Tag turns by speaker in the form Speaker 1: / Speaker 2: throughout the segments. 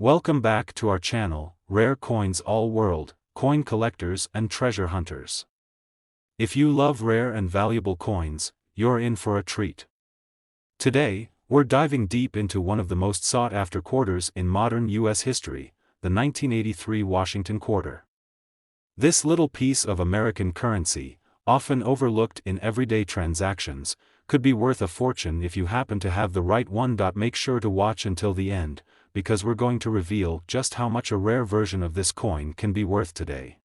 Speaker 1: Welcome back to our channel, Rare Coins All World, Coin Collectors and Treasure Hunters. If you love rare and valuable coins, you're in for a treat. Today, we're diving deep into one of the most sought-after quarters in modern U.S. history, the 1983 Washington quarter. This little piece of American currency, often overlooked in everyday transactions, could be worth a fortune if you happen to have the right one. Make sure to watch until the end, because we're going to reveal just how much a rare version of this coin can be worth today.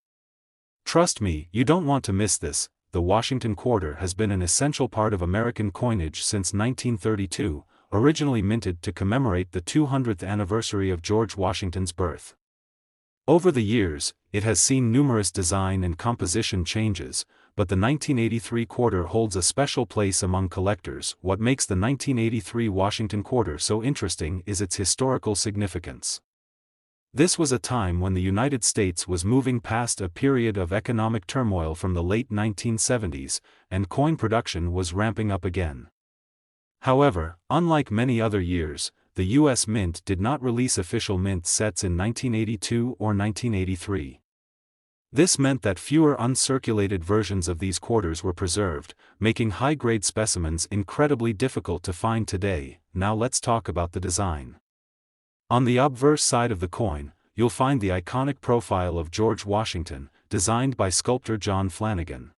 Speaker 1: Trust me, you don't want to miss this. The Washington quarter has been an essential part of American coinage since 1932, originally minted to commemorate the 200th anniversary of George Washington's birth. Over the years, it has seen numerous design and composition changes, but the 1983 quarter holds a special place among collectors. What makes the 1983 Washington quarter so interesting is its historical significance. This was a time when the United States was moving past a period of economic turmoil from the late 1970s, and coin production was ramping up again. However, unlike many other years, the U.S. Mint did not release official mint sets in 1982 or 1983. This meant that fewer uncirculated versions of these quarters were preserved, making high-grade specimens incredibly difficult to find today. Now let's talk about the design. On the obverse side of the coin, you'll find the iconic profile of George Washington, designed by sculptor John Flanagan.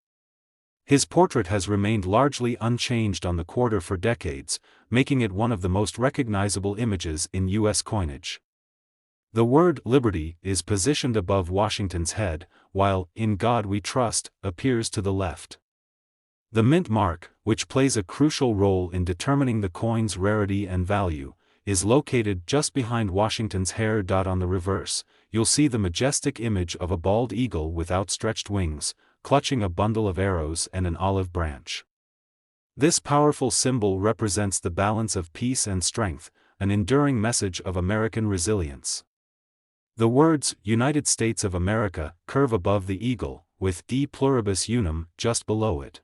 Speaker 1: His portrait has remained largely unchanged on the quarter for decades, making it one of the most recognizable images in U.S. coinage. The word Liberty is positioned above Washington's head, while In God We Trust appears to the left. The mint mark, which plays a crucial role in determining the coin's rarity and value, is located just behind Washington's hair. On the reverse, you'll see the majestic image of a bald eagle with outstretched wings, clutching a bundle of arrows and an olive branch. This powerful symbol represents the balance of peace and strength, an enduring message of American resilience. The words United States of America curve above the eagle, with E pluribus unum just below it.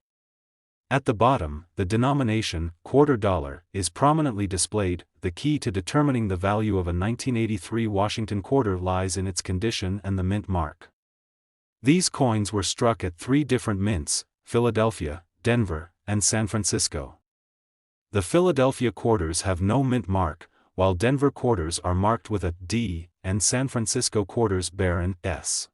Speaker 1: At the bottom, the denomination, quarter dollar, is prominently displayed. The key to determining the value of a 1983 Washington quarter lies in its condition and the mint mark. These coins were struck at 3 different mints: Philadelphia, Denver, and San Francisco. The Philadelphia quarters have no mint mark, while Denver quarters are marked with a D, and San Francisco quarters bear an S.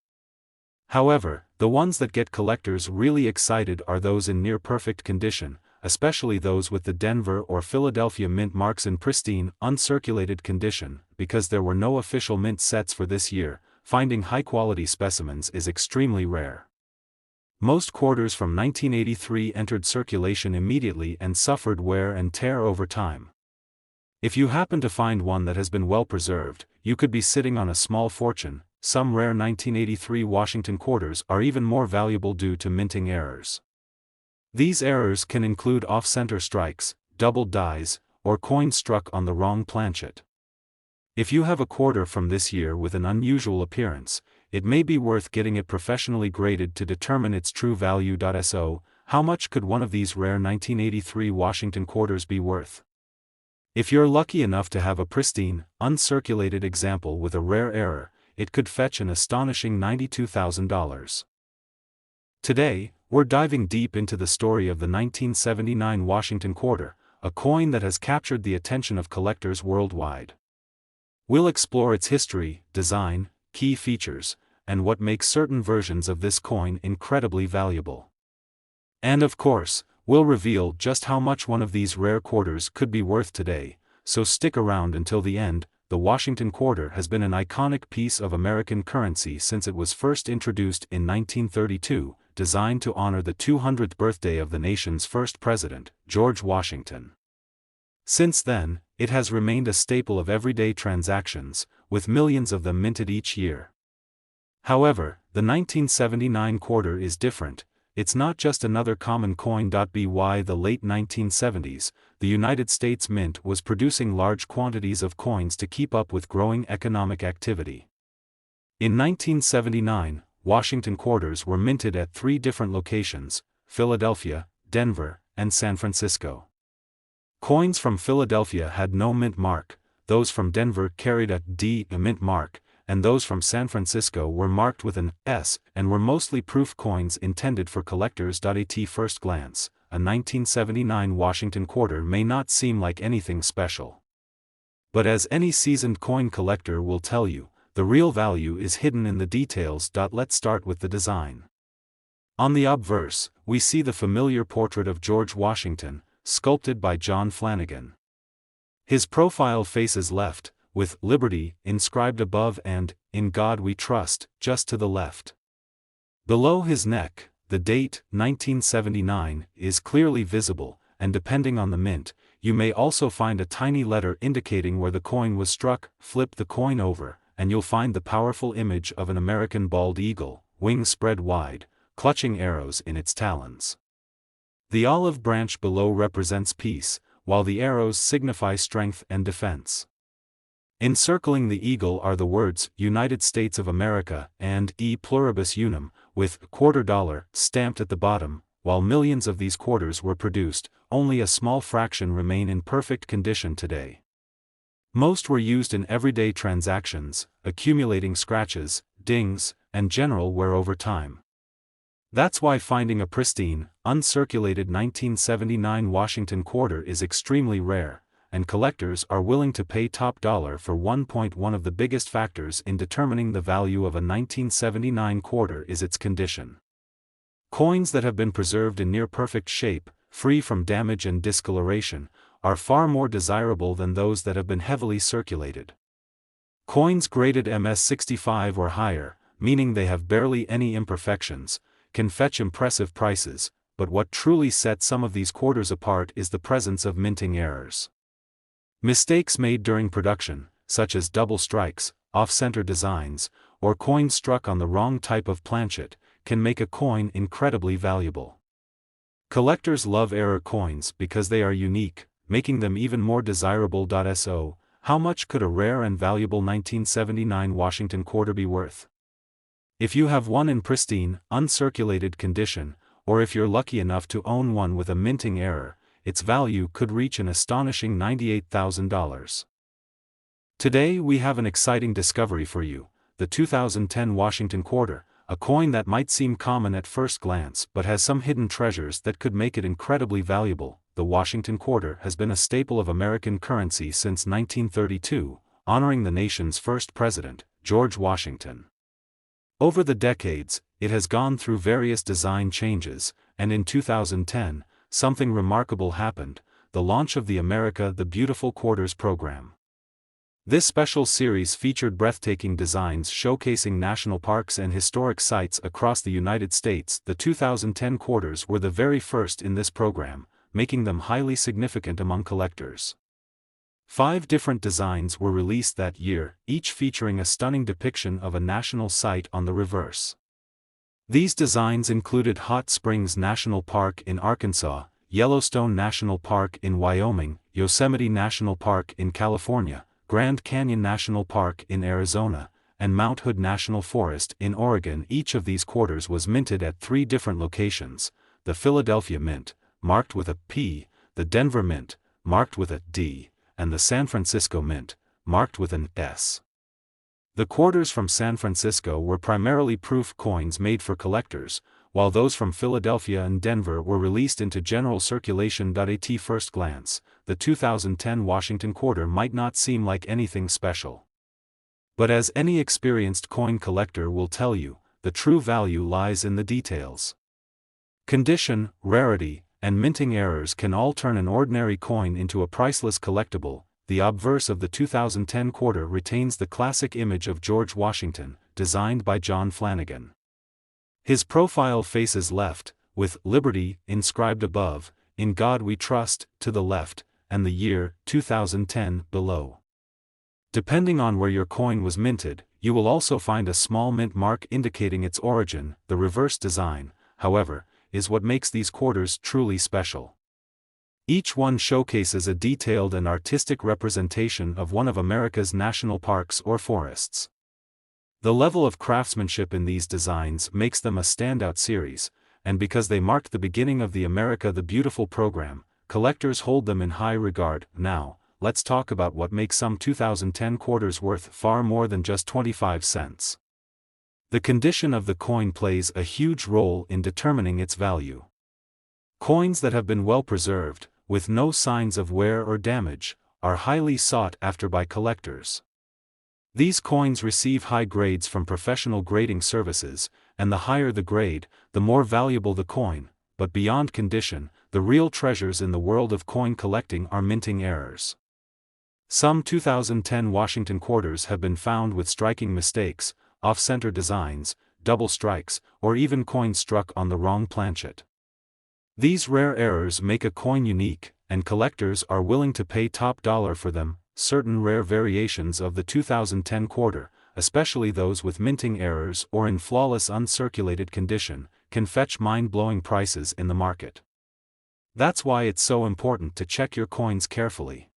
Speaker 1: However, the ones that get collectors really excited are those in near-perfect condition, especially those with the Denver or Philadelphia mint marks in pristine, uncirculated condition. Because there were no official mint sets for this year, finding high-quality specimens is extremely rare. Most quarters from 1983 entered circulation immediately and suffered wear and tear over time. If you happen to find one that has been well preserved, you could be sitting on a small fortune. Some rare 1983 Washington quarters are even more valuable due to minting errors. These errors can include off-center strikes, doubled dies, or coins struck on the wrong planchet. If you have a quarter from this year with an unusual appearance, it may be worth getting it professionally graded to determine its true value. So, how much could one of these rare 1983 Washington quarters be worth? If you're lucky enough to have a pristine, uncirculated example with a rare error, it could fetch an astonishing $92,000. Today, we're diving deep into the story of the 1979 Washington quarter, a coin that has captured the attention of collectors worldwide. We'll explore its history, design, key features, and what makes certain versions of this coin incredibly valuable. And of course, we'll reveal just how much one of these rare quarters could be worth today, so stick around until the end. The Washington quarter has been an iconic piece of American currency since it was first introduced in 1932, designed to honor the 200th birthday of the nation's first president, George Washington. Since then, it has remained a staple of everyday transactions, with millions of them minted each year. However, the 1979 quarter is different. It's not just another common coin. By the late 1970s, the United States Mint was producing large quantities of coins to keep up with growing economic activity. In 1979, Washington quarters were minted at 3 different locations: Philadelphia, Denver, and San Francisco. Coins from Philadelphia had no mint mark, those from Denver carried a D, a mint mark, and those from San Francisco were marked with an S, and were mostly proof coins intended for collectors. At first glance, a 1979 Washington quarter may not seem like anything special. But as any seasoned coin collector will tell you, the real value is hidden in the details. Let's start with the design. On the obverse, we see the familiar portrait of George Washington, sculpted by John Flanagan. His profile faces left, with "Liberty" inscribed above and "In God We Trust" just to the left. Below his neck, the date, 1979, is clearly visible, and depending on the mint, you may also find a tiny letter indicating where the coin was struck. Flip the coin over, and you'll find the powerful image of an American bald eagle, wings spread wide, clutching arrows in its talons. The olive branch below represents peace, while the arrows signify strength and defense. Encircling the eagle are the words "United States of America" and "E Pluribus Unum," with $quarter stamped at the bottom. While millions of these quarters were produced, only a small fraction remain in perfect condition today. Most were used in everyday transactions, accumulating scratches, dings, and general wear over time. That's why finding a pristine, uncirculated 1979 Washington quarter is extremely rare, and collectors are willing to pay top dollar for 1.1 of the biggest factors in determining the value of a 1979 quarter is its condition. Coins that have been preserved in near-perfect shape, free from damage and discoloration, are far more desirable than those that have been heavily circulated. Coins graded MS-65 or higher, meaning they have barely any imperfections, can fetch impressive prices, but what truly sets some of these quarters apart is the presence of minting errors. Mistakes made during production, such as double strikes, off-center designs, or coins struck on the wrong type of planchet, can make a coin incredibly valuable. Collectors love error coins because they are unique, making them even more desirable. So, how much could a rare and valuable 1979 Washington quarter be worth? If you have one in pristine, uncirculated condition, or if you're lucky enough to own one with a minting error, its value could reach an astonishing $98,000. Today we have an exciting discovery for you, the 2010 Washington quarter, a coin that might seem common at first glance but has some hidden treasures that could make it incredibly valuable. The Washington quarter has been a staple of American currency since 1932, honoring the nation's first president, George Washington. Over the decades, it has gone through various design changes, and in 2010, something remarkable happened: the launch of the America the Beautiful Quarters program. This special series featured breathtaking designs showcasing national parks and historic sites across the United States. The 2010 quarters were the very first in this program, making them highly significant among collectors. 5 different designs were released that year, each featuring a stunning depiction of a national site on the reverse. These designs included Hot Springs National Park in Arkansas, Yellowstone National Park in Wyoming, Yosemite National Park in California, Grand Canyon National Park in Arizona, and Mount Hood National Forest in Oregon. Each of these quarters was minted at 3 different locations: the Philadelphia Mint, marked with a P, the Denver Mint, marked with a D, and the San Francisco Mint, marked with an S. The quarters from San Francisco were primarily proof coins made for collectors, while those from Philadelphia and Denver were released into general circulation. At first glance, the 2010 Washington quarter might not seem like anything special. But as any experienced coin collector will tell you, the true value lies in the details. Condition, rarity, and minting errors can all turn an ordinary coin into a priceless collectible. The obverse of the 2010 quarter retains the classic image of George Washington, designed by John Flanagan. His profile faces left, with "Liberty" inscribed above, "In God We Trust" to the left, and the year, 2010, below. Depending on where your coin was minted, you will also find a small mint mark indicating its origin. The reverse design, however, is what makes these quarters truly special. Each one showcases a detailed and artistic representation of one of America's national parks or forests. The level of craftsmanship in these designs makes them a standout series, and because they marked the beginning of the America the Beautiful program, collectors hold them in high regard. Now, let's talk about what makes some 2010 quarters worth far more than just 25 cents. The condition of the coin plays a huge role in determining its value. Coins that have been well preserved, with no signs of wear or damage, are highly sought after by collectors. These coins receive high grades from professional grading services, and the higher the grade, the more valuable the coin. But beyond condition, the real treasures in the world of coin collecting are minting errors. Some 2010 Washington quarters have been found with striking mistakes, off-center designs, double strikes, or even coins struck on the wrong planchet. These rare errors make a coin unique, and collectors are willing to pay top dollar for them. Certain rare variations of the 2010 quarter, especially those with minting errors or in flawless uncirculated condition, can fetch mind-blowing prices in the market. That's why it's so important to check your coins carefully.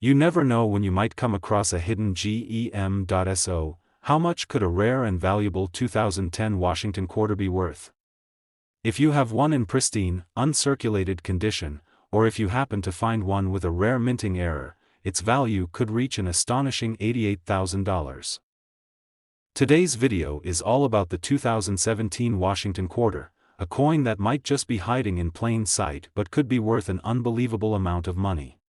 Speaker 1: You never know when you might come across a hidden gem.so. How much could a rare and valuable 2010 Washington quarter be worth? If you have one in pristine, uncirculated condition, or if you happen to find one with a rare minting error, its value could reach an astonishing $88,000. Today's video is all about the 2017 Washington quarter, a coin that might just be hiding in plain sight but could be worth an unbelievable amount of money.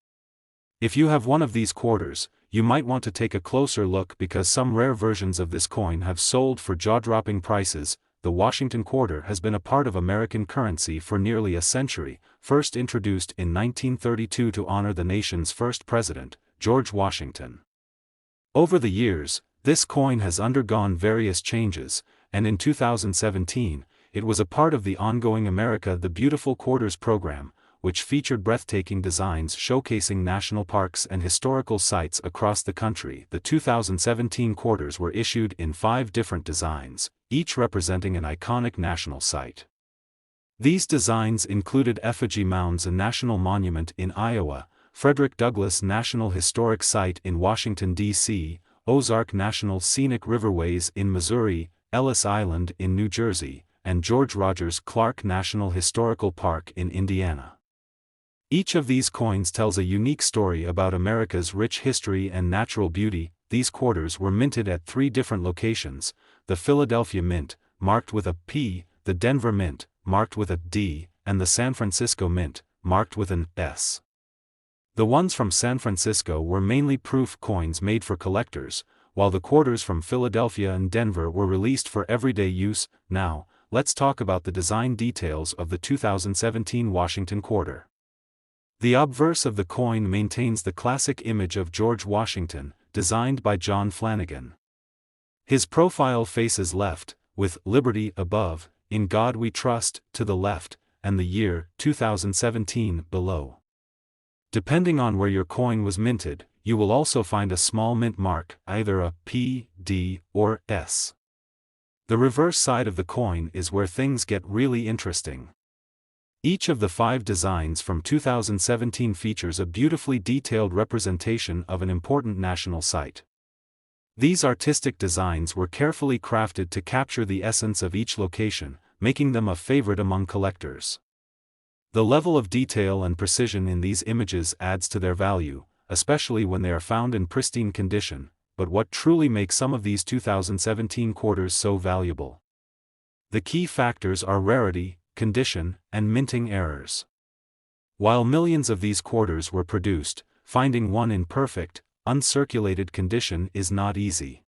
Speaker 1: If you have one of these quarters, you might want to take a closer look because some rare versions of this coin have sold for jaw-dropping prices. The Washington quarter has been a part of American currency for nearly a century, first introduced in 1932 to honor the nation's first president, George Washington. Over the years, this coin has undergone various changes, and in 2017, it was a part of the ongoing America the Beautiful Quarters program, which featured breathtaking designs showcasing national parks and historical sites across the country. The 2017 quarters were issued in 5 different designs, each representing an iconic national site. These designs included effigy mounds, a national monument in Iowa, Frederick Douglass National Historic Site in Washington, D.C., Ozark National Scenic Riverways in Missouri, Ellis Island in New Jersey, and George Rogers Clark National Historical Park in Indiana. Each of these coins tells a unique story about America's rich history and natural beauty. These quarters were minted at 3 different locations: the Philadelphia Mint, marked with a P, the Denver Mint, marked with a D, and the San Francisco Mint, marked with an S. The ones from San Francisco were mainly proof coins made for collectors, while the quarters from Philadelphia and Denver were released for everyday use. Now, let's talk about the design details of the 2017 Washington quarter. The obverse of the coin maintains the classic image of George Washington, designed by John Flanagan. His profile faces left, with "Liberty" above, "In God We Trust" to the left, and the year 2017 below. Depending on where your coin was minted, you will also find a small mint mark, either a P, D, or S. The reverse side of the coin is where things get really interesting. Each of the 5 designs from 2017 features a beautifully detailed representation of an important national site. These artistic designs were carefully crafted to capture the essence of each location, making them a favorite among collectors. The level of detail and precision in these images adds to their value, especially when they are found in pristine condition. But what truly makes some of these 2017 quarters so valuable? The key factors are rarity, condition, and minting errors. While millions of these quarters were produced, finding one in perfect, uncirculated condition is not easy.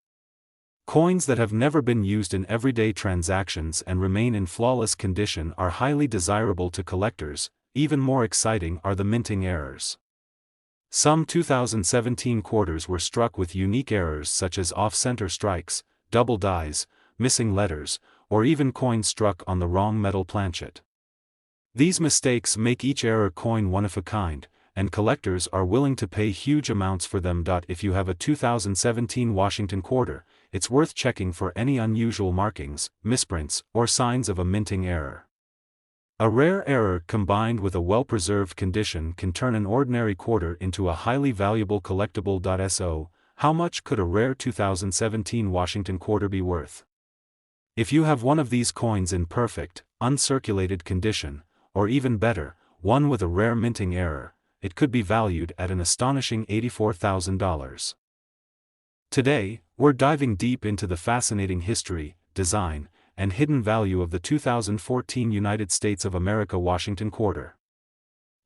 Speaker 1: Coins that have never been used in everyday transactions and remain in flawless condition are highly desirable to collectors. Even more exciting are the minting errors. Some 2017 quarters were struck with unique errors such as off-center strikes, double dies, missing letters, or even coins struck on the wrong metal planchet. These mistakes make each error coin one of a kind, and collectors are willing to pay huge amounts for them. If you have a 2017 Washington quarter, it's worth checking for any unusual markings, misprints, or signs of a minting error. A rare error combined with a well-preserved condition can turn an ordinary quarter into a highly valuable collectible. So, how much could a rare 2017 Washington quarter be worth? If you have one of these coins in perfect, uncirculated condition, or even better, one with a rare minting error, it could be valued at an astonishing $84,000. Today, we're diving deep into the fascinating history, design, and hidden value of the 2014 United States of America Washington Quarter.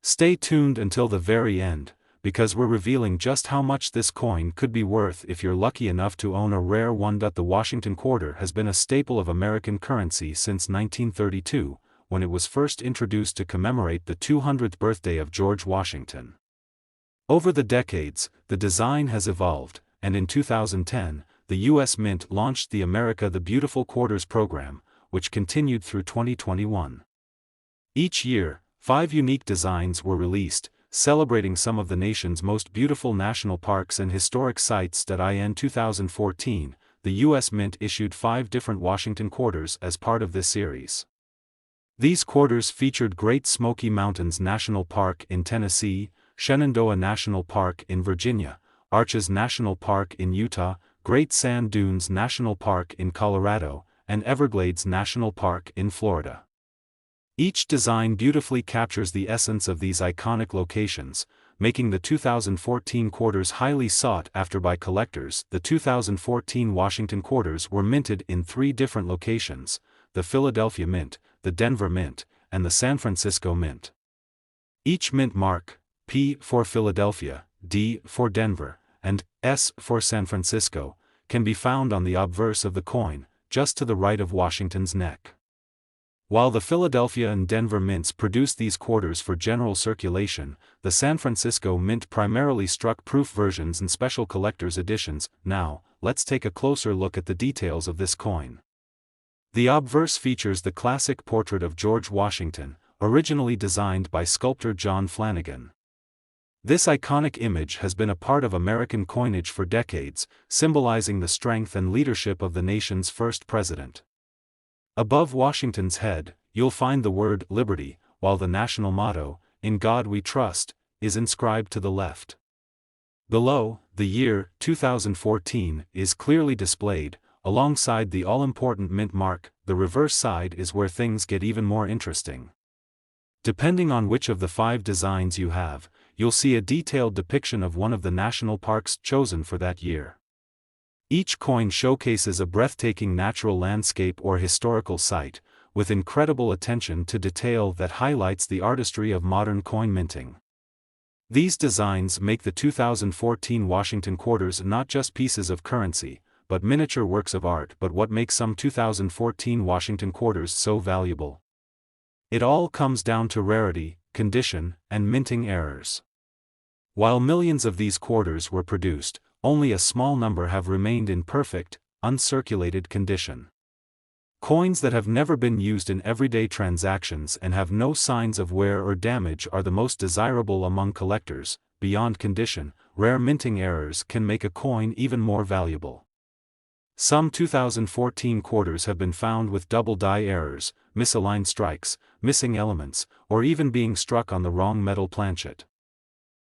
Speaker 1: Stay tuned until the very end, because we're revealing just how much this coin could be worth if you're lucky enough to own a rare one. The Washington Quarter has been a staple of American currency since 1932, when it was first introduced to commemorate the 200th birthday of George Washington. Over the decades, the design has evolved, and in 2010, the U.S. Mint launched the America the Beautiful Quarters program, which continued through 2021. Each year, 5 unique designs were released, celebrating some of the nation's most beautiful national parks and historic sites. In 2014, the U.S. Mint issued 5 different Washington Quarters as part of this series. These quarters featured Great Smoky Mountains National Park in Tennessee, Shenandoah National Park in Virginia, Arches National Park in Utah, Great Sand Dunes National Park in Colorado, and Everglades National Park in Florida. Each design beautifully captures the essence of these iconic locations, making the 2014 quarters highly sought after by collectors. The 2014 Washington Quarters were minted in 3 different locations: the Philadelphia Mint, the Denver Mint, and the San Francisco Mint. Each mint mark, P for Philadelphia, D for Denver, and S for San Francisco, can be found on the obverse of the coin, just to the right of Washington's neck. While the Philadelphia and Denver mints produced these quarters for general circulation, the San Francisco Mint primarily struck proof versions and special collector's editions. Now, let's take a closer look at the details of this coin. The obverse features the classic portrait of George Washington, originally designed by sculptor John Flanagan. This iconic image has been a part of American coinage for decades, symbolizing the strength and leadership of the nation's first president. Above Washington's head, you'll find the word Liberty, while the national motto, "In God We Trust," is inscribed to the left. Below, the year, 2014, is clearly displayed, alongside the all-important mint mark. The reverse side is where things get even more interesting. Depending on which of the 5 designs you have, you'll see a detailed depiction of one of the national parks chosen for that year. Each coin showcases a breathtaking natural landscape or historical site, with incredible attention to detail that highlights the artistry of modern coin minting. These designs make the 2014 Washington Quarters not just pieces of currency, but miniature works of art. But what makes some 2014 Washington Quarters so valuable? It all comes down to rarity, condition, and minting errors. While millions of these quarters were produced, only a small number have remained in perfect, uncirculated condition. Coins that have never been used in everyday transactions and have no signs of wear or damage are the most desirable among collectors. Beyond condition, rare minting errors can make a coin even more valuable. Some 2014 quarters have been found with double die errors, misaligned strikes, missing elements, or even being struck on the wrong metal planchet.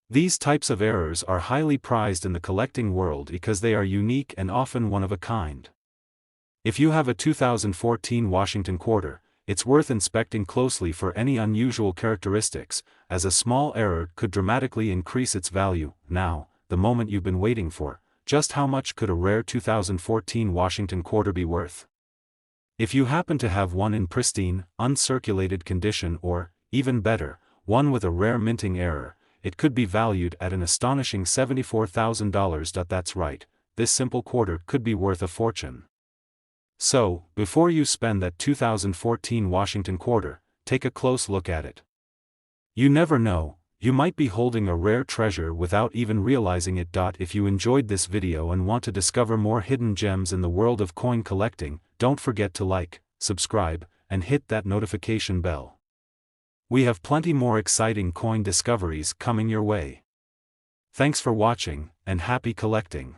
Speaker 1: These types of errors are highly prized in the collecting world because they are unique and often one of a kind. If you have a 2014 Washington Quarter, it's worth inspecting closely for any unusual characteristics, as a small error could dramatically increase its value. Now, the moment you've been waiting for: just how much could a rare 2014 Washington Quarter be worth? If you happen to have one in pristine, uncirculated condition, or, even better, one with a rare minting error, it could be valued at an astonishing $74,000. That's right, this simple quarter could be worth a fortune. So, before you spend that 2014 Washington Quarter, take a close look at it. You never know, you might be holding a rare treasure without even realizing it. If you enjoyed this video and want to discover more hidden gems in the world of coin collecting, don't forget to like, subscribe, and hit that notification bell. We have plenty more exciting coin discoveries coming your way. Thanks for watching, and happy collecting.